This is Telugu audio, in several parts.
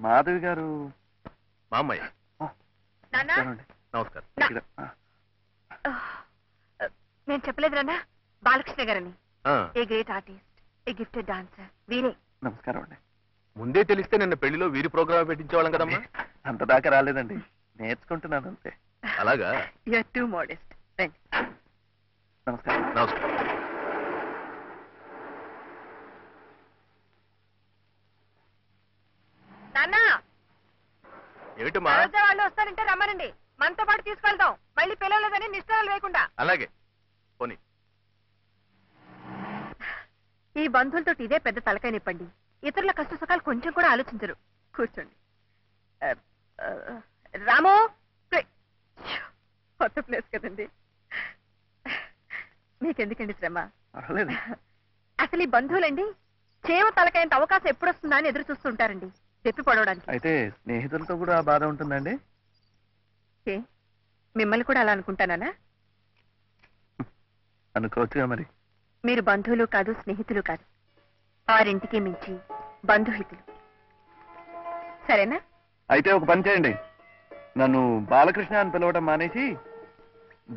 మాధవి గారు మా అమ్మాయి. నమస్కారం. నేను చెప్పలేదు నాన్న, బాలకృష్ణ గారని. A great artist, A gifted dancer వీరే. నమస్కారం అండి. ముందే తెలిస్తే నిన్న పెళ్లిలో వీరి ప్రోగ్రామ్ పెట్టించేవాళ్ళం కదమ్మా. అంత దాకా రాలేదండి, నేర్చుకుంటున్నాను అంతే. అలాగా? You are too modest. నమస్కారం. నమస్కారం. నాన్న, ఏమిటమ్మా? వాళ్ళు వస్తారంటే రమ్మనండి, మనతో పాటు తీసుకెళ్తాం. మళ్ళీ పిలవలేదని నిష్ఠాలు లేకుండా. అలాగే పోనీ. ఈ బంధువులతో ఇదే పెద్ద తలకాయ నిప్పండి. ఇతరుల కష్ట సుఖాలు కొంచెం కూడా ఆలోచించరు. కూర్చోండి. రాము, కొత్త ప్లేస్ కదండి, మీకెందుకండి శ్రమ? అసలు ఈ బంధువులండి చేవ తలకాయంత అవకాశం ఎప్పుడు వస్తుందా అని ఎదురు చూస్తుంటారండి, చెప్పి పడవడానికి. అయితే స్నేహితులతో కూడా బాధ ఉంటుందండి? మిమ్మల్ని కూడా అలా అనుకుంటానా? అనుకోవచ్చుగా మరి. మీరు బంధువులు కాదు, స్నేహితులు కాదు, వారింటికి మించి బంధుహితులు. సరేనా? అయితే ఒక పని చేయండి, నన్ను బాలకృష్ణ అని పిలవడం మానేసి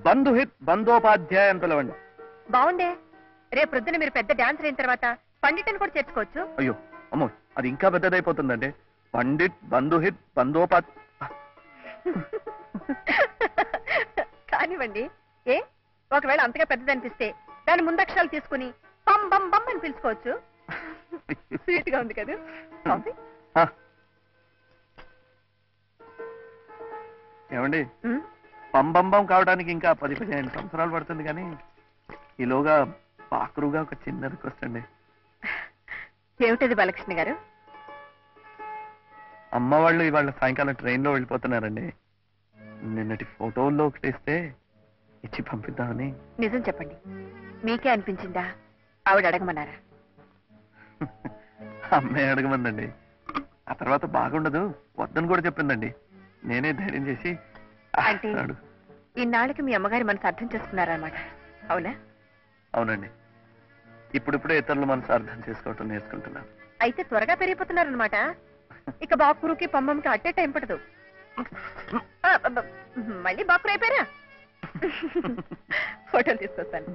బంధుహిత్ బంధోపాధ్యాయ అని పిలవండి. బాగుండే. రేపు ప్రొద్దున మీరు పెద్ద డాన్సర్ అయిన తర్వాత పండిట్ని కూడా చేర్చుకోవచ్చు. అయ్యో అమ్మో, అది ఇంకా పెద్దదైపోతుందండి. పండిట్ బంధుహిత్ బంధోపాధ్యాయ కానివ్వండి. ఒకవేళ అంతగా పెద్దదనిపిస్తే దాని ముందక్షరాలు తీసుకుని బం బం బం అని పిలుచుకోవచ్చు. స్వీట్ గా ఉంది కదా. ఏమండి, పంబంబం కావడానికి ఇంకా 10-15 సంవత్సరాలు పడుతుంది, కానీ ఈలోగా పాకురుగా ఒక చిన్న రిక్వెస్ట్ అండి. ఏమిటది బాలకృష్ణ గారు? అమ్మ వాళ్ళు ఇవాళ సాయంకాలం ట్రైన్ లో వెళ్ళిపోతున్నారండి. నిన్నటి ఫోటోల్లో ఒకటి ఇస్తే ఇచ్చి పంపిద్దామని. నిజం చెప్పండి, మీకే అనిపించిందా? ఆవిడ అడగమన్నారా? అమ్మే అడగమందండి. ఆ తర్వాత బాగుండదు వద్దని కూడా చెప్పిందండి. నేనే ధైర్యం చేసి. అంటే ఇన్నాళ్ళకి మీ అమ్మగారి మనసు అర్థం చేసుకున్నారన్నమాట, అవునా? అవునండి, ఇప్పుడిప్పుడే ఇతరుల మనసు అర్థం చేసుకోవటం నేర్చుకుంటున్నాను. అయితే త్వరగా పెరిగిపోతున్నారనమాట. ఇక బాకురుకి పంబంకి అట్టే టైం పడదు. మళ్ళీ బాకురు అయిపోయారా? ఫోటోలు తీసుకొస్తాను.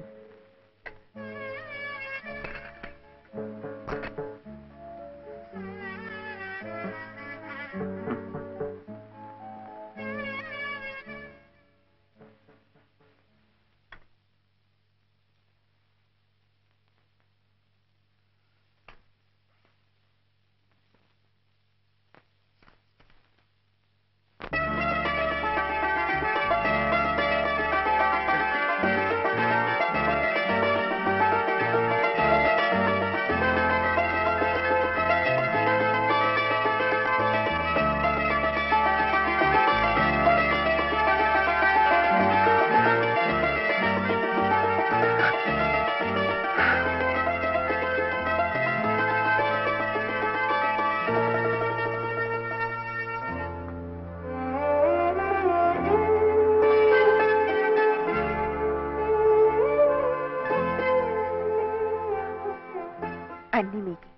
అన్నీ మీకే,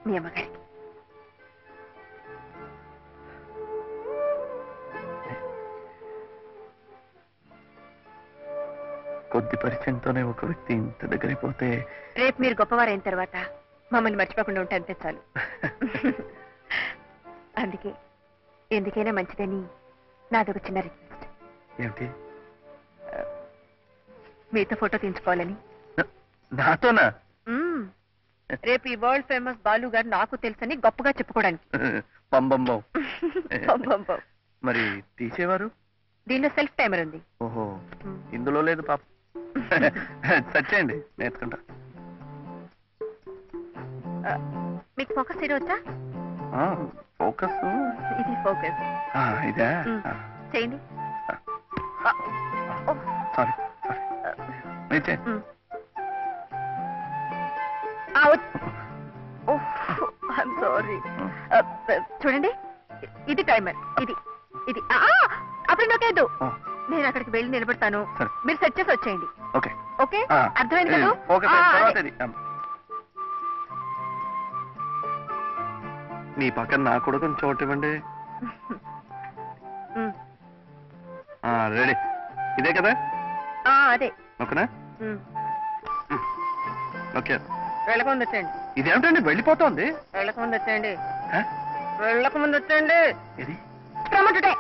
మీ అమ్మగారికి. కొద్ది పరిచయంతోనే ఒక వ్యక్తి ఇంత దగ్గరైపోతే. రేపు మీరు గొప్పవారైన తర్వాత మమ్మల్ని మర్చిపోకుండా ఉంటే అంతే చాలు. అందుకే ఎందుకైనా మంచిదని నాదొక చిన్న రిక్వెస్ట్. ఏమిటి? మీతో ఫోటో తీయించుకోవాలని. నాతోనా? రేపు ఈ వరల్డ్ ఫేమస్ బాలు గారు నాకు తెలుసని గొప్పగా చెప్పుకోవడానికి. పంబంబం. మరి తీసేవారు? దీనిలో సెల్ఫ్ టైమర్ ఉంది. ఓహో, ఇందులో లేదు పాప. సచ్చేయండి, నేర్చుకుంటా. మీకు ఫోకస్ చేయవచ్చా? ఫోకస్ ఇది ఫోకస్. ఇదా? చేయండి. Sorry, sorry. చూడండి, ఇది టైమర్. ఇది ఇది అప్పుడు నొక్కేద్దు. నేను అక్కడికి వెళ్ళి నిలబడతాను, మీరు సెట్ చేసి వచ్చేయండి. ఓకే ఓకే, అర్థమైంది కదా? మీ పక్కన నాకు కూడా కొంచెం చోటు ఇవ్వండి. ఉమ్. రెడీ. ఇదే కదా? అదే. ఓకేనా? ఓకే. వెళ్ళకముందు వచ్చేయండి. ఇదేమిటండి వెళ్ళిపోతోంది? వెళ్ళకముందు వచ్చేయండి. ఆ? వెళ్ళకముందు వచ్చేయండి. ఇది రమ్మంటుంటే